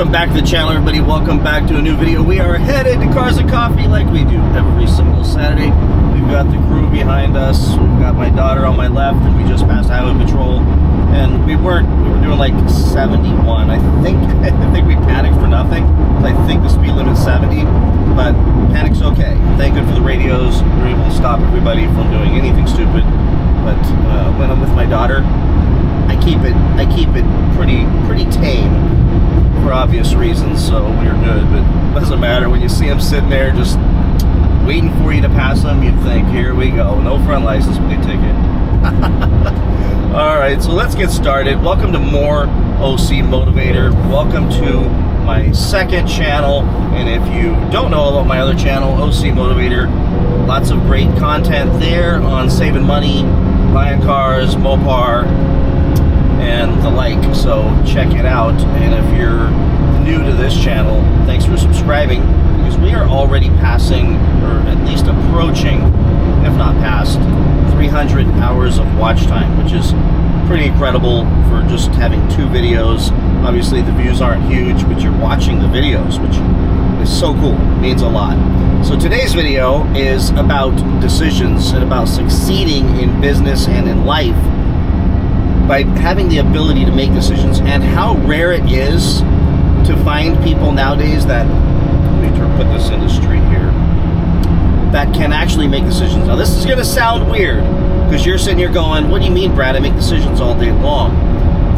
Welcome back to the channel, everybody. Welcome back to a new video. We are headed to Cars and Coffee like we do every single Saturday. We've got the crew behind us. We've got my daughter on my left, and we just passed highway patrol. And we were doing like 71. I think we panicked for nothing. I think the speed limit's 70, but panic's okay. Thank God for the radios. We were able to stop everybody from doing anything stupid. But when I'm with my daughter, I keep it pretty tame for obvious reasons, so we're good. But it doesn't matter when you see them sitting there just waiting for you to pass them. You'd think, here we go, no front license plate ticket. All right, so let's get started. Welcome to more OC Motivator. Welcome to my second channel, and if you don't know about my other channel, OC Motivator, lots of great content there on saving money, buying cars, Mopar, and the like, so check it out. And if you're new to this channel, thanks for subscribing, because we are already passing, or at least approaching, if not past, 300 hours of watch time, which is pretty incredible for just having two videos. Obviously the views aren't huge, but you're watching the videos, which is so cool. It means a lot. So today's video is about decisions and about succeeding in business and in life by having the ability to make decisions, and how rare it is to find people nowadays that, let me put this in the street here, that can actually make decisions. Now this is going to sound weird, because you're sitting here going, what do you mean, Brad? I make decisions all day long.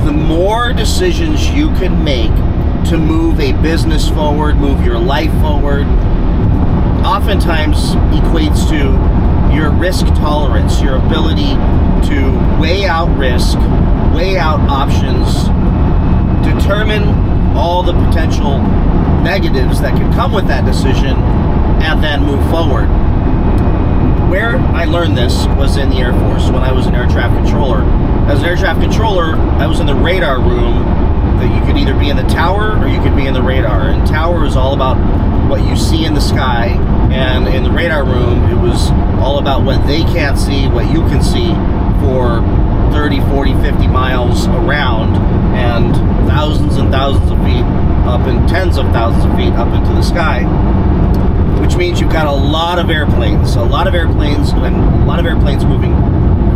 The more decisions you can make to move a business forward, move your life forward, oftentimes equates to your risk tolerance, your ability to weigh out risk, weigh out options, determine all the potential negatives that could come with that decision, and then move forward. Where I learned this was in the Air Force when I was an air traffic controller. As an air traffic controller, I was in the radar room. That you could either be in the tower or you could be in the radar. And tower is all about what you see in the sky, and in the radar room it was all about what they can't see, what you can see for 30, 40, 50 miles around, and thousands and thousands of feet up, and tens of thousands of feet up into the sky, which means you've got a lot of airplanes and a lot of airplanes moving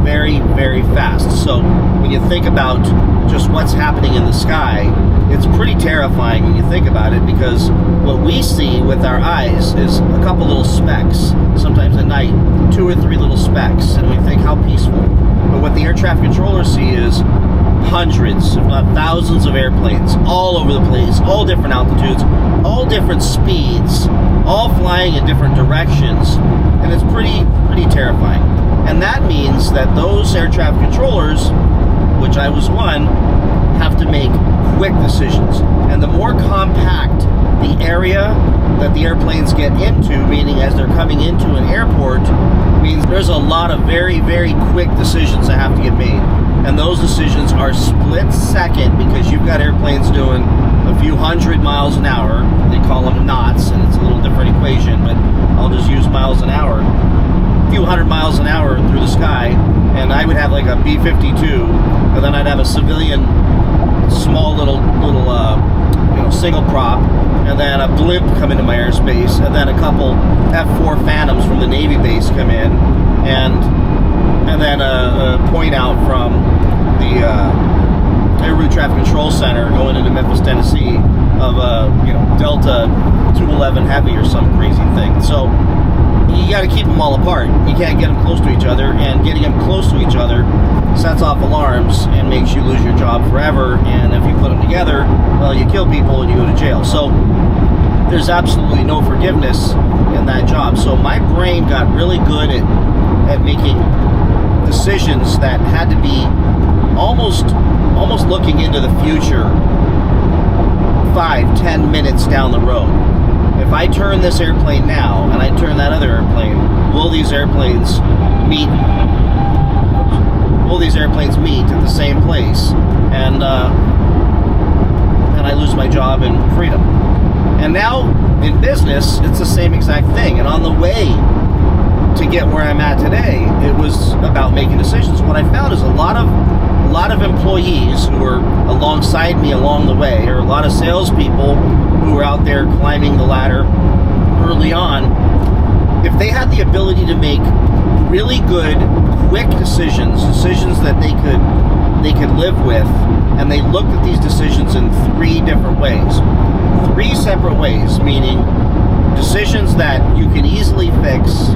very, very fast. So when you think about just what's happening in the sky, it's pretty terrifying when you think about it, because what we see with our eyes is a couple little specks, sometimes at night, 2 or 3 little specks, and we think how peaceful. But what the air traffic controllers see is hundreds, if not thousands of airplanes all over the place, all different altitudes, all different speeds, all flying in different directions, and it's pretty terrifying. And that means that those air traffic controllers, which I was one, have to make quick decisions. And the more compact the area that the airplanes get into, meaning as they're coming into an airport, means there's a lot of very, very quick decisions that have to get made. And those decisions are split second, because you've got airplanes doing a few hundred miles an hour. They call them knots, and it's a little different equation, but I'll just use miles an hour. A few hundred miles an hour through the sky, and I would have like a B-52, and then I'd have a civilian small little single prop, and then a blimp come into my airspace, and then a couple F-4 Phantoms from the Navy base come in, and then a point out from the Air Route Traffic Control Center going into Memphis, Tennessee, of a Delta 211 Heavy or some crazy thing. So you got to keep them all apart. You can't get them close to each other, and getting them close to each other sets off alarms and makes you lose your job forever. And if you put them together, well, you kill people and you go to jail. So there's absolutely no forgiveness in that job. So my brain got really good at making decisions that had to be almost looking into the future, 5-10 minutes down the road. If I turn this airplane now and I turn that other airplane, will these airplanes meet at the same place? And I lose my job and freedom. And now in business, it's the same exact thing. And on the way to get where I'm at today, it was about making decisions. What I found is a lot of employees who were alongside me along the way, or a lot of salespeople who were out there climbing the ladder early on, if they had the ability to make really good, quick decisions that they could live with, and they looked at these decisions in 3 different ways. 3 separate ways, meaning decisions that you can easily fix,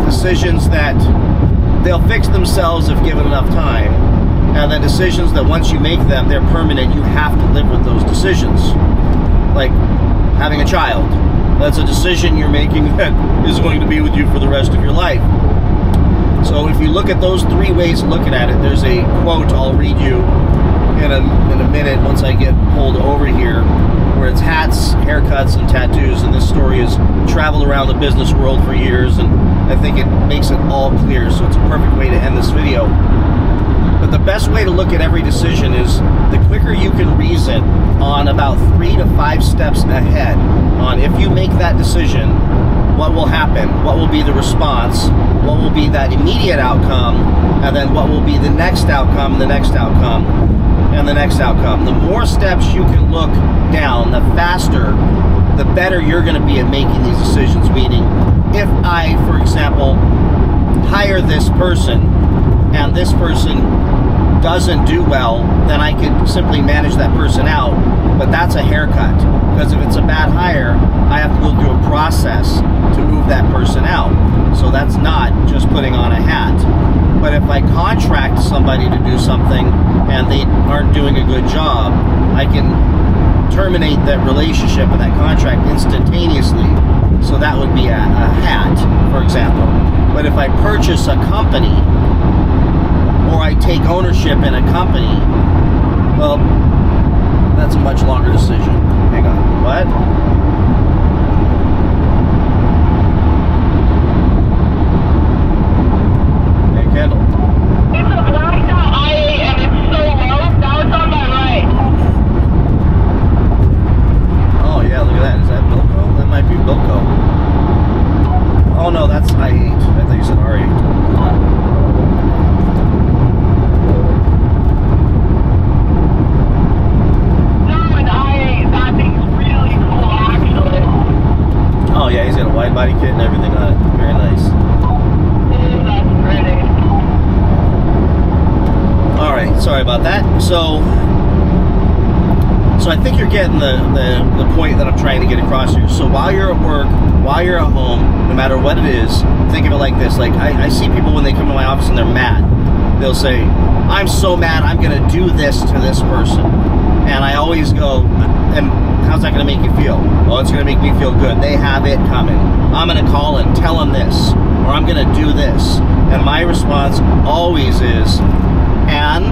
decisions that they'll fix themselves if given enough time, and then decisions that once you make them, they're permanent. You have to live with those decisions. Like having a child. That's a decision you're making that is going to be with you for the rest of your life. So if you look at those 3 ways of looking at it, there's a quote I'll read you in a minute once I get pulled over here, where it's hats, haircuts, and tattoos, and this story has traveled around the business world for years, and I think it makes it all clear, so it's a perfect way to end this video. But the best way to look at every decision is the quicker you can reason on about 3 to 5 steps ahead on if you make that decision, what will happen, what will be the response, what will be that immediate outcome, and then what will be the next outcome, the next outcome, and the next outcome. The more steps you can look down, the faster, the better you're going to be at making these decisions. Meaning, if I, for example, hire this person, and this person doesn't do well, then I could simply manage that person out, but that's a haircut. Because if it's a bad hire, I have to go through a process to move that person out. So that's not just putting on a hat. But if I contract somebody to do something and they aren't doing a good job, I can terminate that relationship and that contract instantaneously. So that would be a hat, for example. But if I purchase a company, or I take ownership in a company, well, that's a much longer decision. Hang on, what? Hey, Kendall. It's a blacked out I-8 and it's so low, now it's on my right. Oh yeah, look at that. Is that Bilco? That might be Bilco. Oh no, that's I-8. I thought you said R8. Oh yeah, he's got a wide body kit and everything on it. Very nice. That's pretty. Alright, sorry about that. So I think you're getting the point that I'm trying to get across here. So while you're at work, while you're at home, no matter what it is, think of it like this. Like I see people when they come to my office and they're mad. They'll say, I'm so mad, I'm going to do this to this person. And I always go, and how's that going to make you feel? Well, it's going to make me feel good. They have it coming. I'm going to call and tell them this, or I'm going to do this. And my response always is, and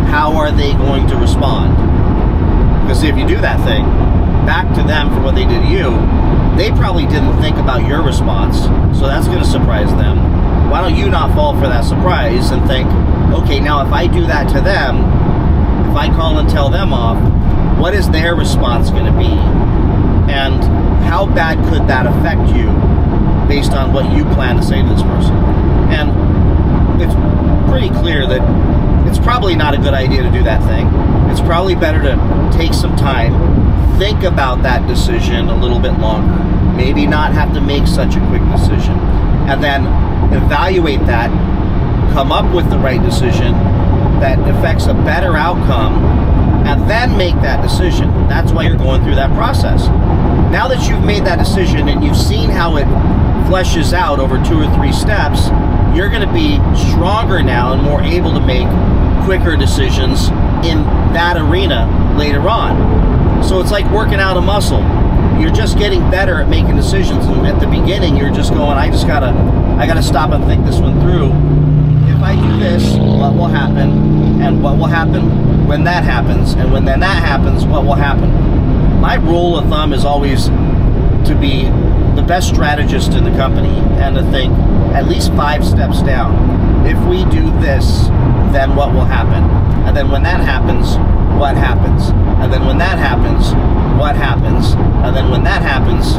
how are they going to respond? Because if you do that thing, back to them for what they did to you, they probably didn't think about your response, so that's going to surprise them. Why don't you not fall for that surprise and think, okay, now if I do that to them, if I call and tell them off, what is their response going to be? And how bad could that affect you based on what you plan to say to this person? And it's pretty clear that it's probably not a good idea to do that thing. It's probably better to take some time, think about that decision a little bit longer. Maybe not have to make such a quick decision. And then evaluate that, come up with the right decision that affects a better outcome, and then make that decision. That's why you're going through that process. Now that you've made that decision and you've seen how it fleshes out over 2 or 3 steps, you're going to be stronger now and more able to make quicker decisions in that arena later on. So it's like working out a muscle. You're just getting better at making decisions, and at the beginning you're just going, I gotta stop and think this one through. If I do this, what will happen? And what will happen when that happens? And when then that happens, what will happen? My rule of thumb is always to be the best strategist in the company and to think at least 5 steps down. If we do this, then what will happen? And then when that happens, what happens? And then when that happens, what happens? And then when that happens,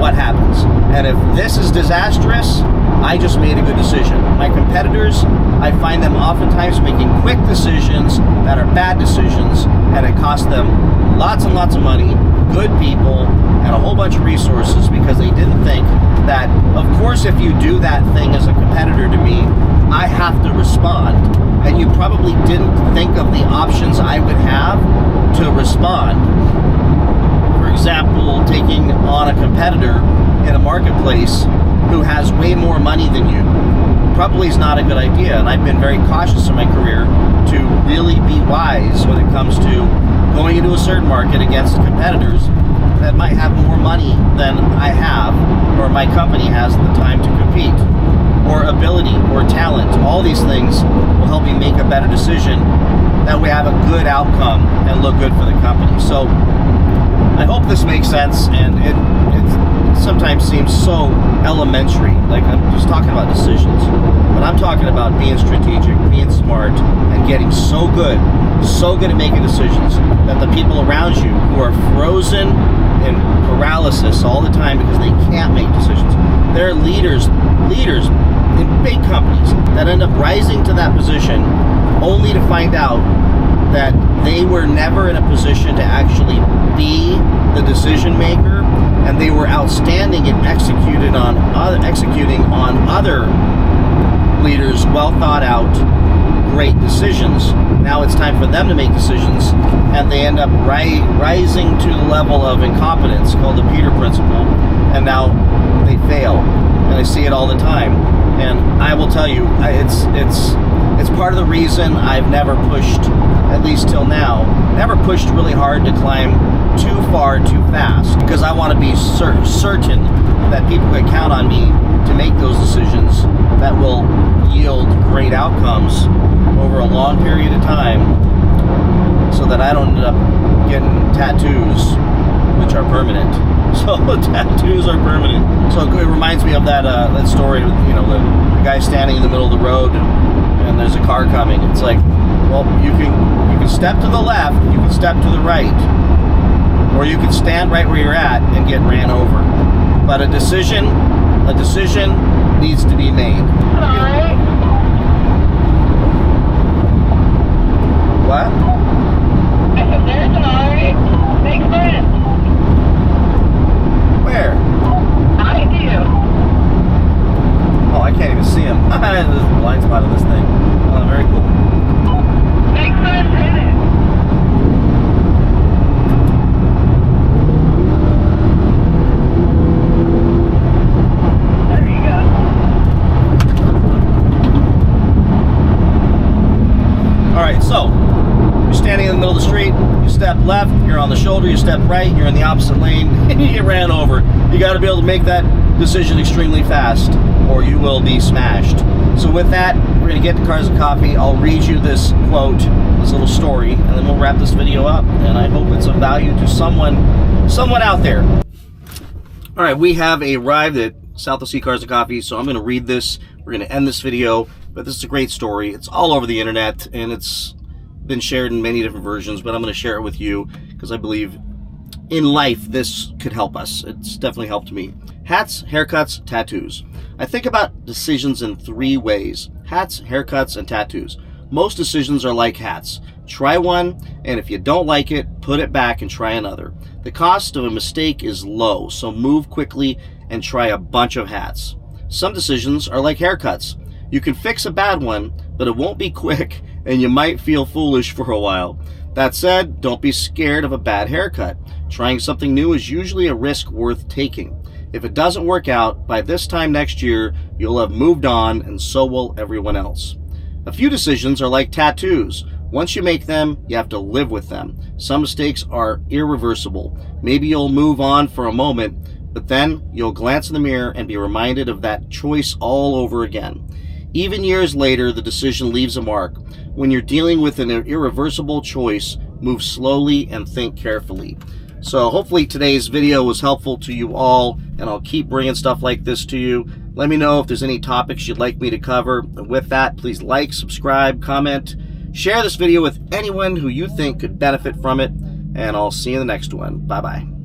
what happens? And if this is disastrous, I just made a good decision. My competitors, I find them oftentimes making quick decisions that are bad decisions, and it cost them lots and lots of money, good people, and a whole bunch of resources because they didn't think that, of course, if you do that thing as a competitor to me, I have to respond. And you probably didn't think of the options I would have to respond. For example, taking on a competitor in a marketplace who has way more money than you probably is not a good idea. And I've been very cautious in my career to really be wise when it comes to going into a certain market against competitors that might have more money than I have or my company has at the time to compete, or ability or talent. All these things will help me make a better decision that we have a good outcome and look good for the company. So I hope this makes sense, and it sometimes seems so elementary, like I'm just talking about decisions, but I'm talking about being strategic, being smart, and getting so good at making decisions that the people around you who are frozen in paralysis all the time because they can't make decisions, they're leaders in big companies that end up rising to that position only to find out that they were never in a position to actually be the decision maker, and they were outstanding in executing on other leaders' well thought out great decisions. Now it's time for them to make decisions, and they end up rising to the level of incompetence called the Peter Principle, and now they fail. And I see it all the time. And I will tell you, it's part of the reason I've never pushed, at least till now, never pushed really hard to climb too far too fast, because I want to be certain that people can count on me to make those decisions that will yield great outcomes over a long period of time, so that I don't end up getting tattoos, which are permanent. So tattoos are permanent. So it reminds me of that story with, the guy standing in the middle of the road and there's a car coming. It's like, well, you can step to the left, you can step to the right, or you can stand right where you're at and get ran over. But a decision needs to be made. Sorry. What? I said there's an alright. Make friends. Where? I do. Oh, I can't even see him. There's a blind spot on this thing. Oh, very cool. Make friends in it. There you go. All right, so you're standing in the middle of the street, you step left, you're on the shoulder, you step right, you're in the opposite lane, and you get ran over. You got to be able to make that decision extremely fast, or you will be smashed. So with that, we're going to get to Cars and Coffee. I'll read you this quote, this little story, and then we'll wrap this video up, and I hope it's of value to someone out there. All right, we have arrived at South of Sea Cars and Coffee, so I'm going to read this. We're going to end this video, but this is a great story. It's all over the internet, and it's been shared in many different versions, but I'm going to share it with you because I believe in life this could help us. It's definitely helped me. Hats, haircuts, tattoos. I think about decisions in 3 ways: hats, haircuts, and tattoos. Most decisions are like hats. Try one, and if you don't like it, put it back and try another. The cost of a mistake is low, so move quickly and try a bunch of hats. Some decisions are like haircuts. You can fix a bad one, but it won't be quick, and you might feel foolish for a while. That said, don't be scared of a bad haircut. Trying something new is usually a risk worth taking. If it doesn't work out, by this time next year, you'll have moved on, and so will everyone else. A few decisions are like tattoos. Once you make them, you have to live with them. Some mistakes are irreversible. Maybe you'll move on for a moment, but then you'll glance in the mirror and be reminded of that choice all over again. Even years later, the decision leaves a mark. When you're dealing with an irreversible choice, move slowly and think carefully. So hopefully today's video was helpful to you all, and I'll keep bringing stuff like this to you. Let me know if there's any topics you'd like me to cover. And with that, please like, subscribe, comment, share this video with anyone who you think could benefit from it, and I'll see you in the next one. Bye-bye.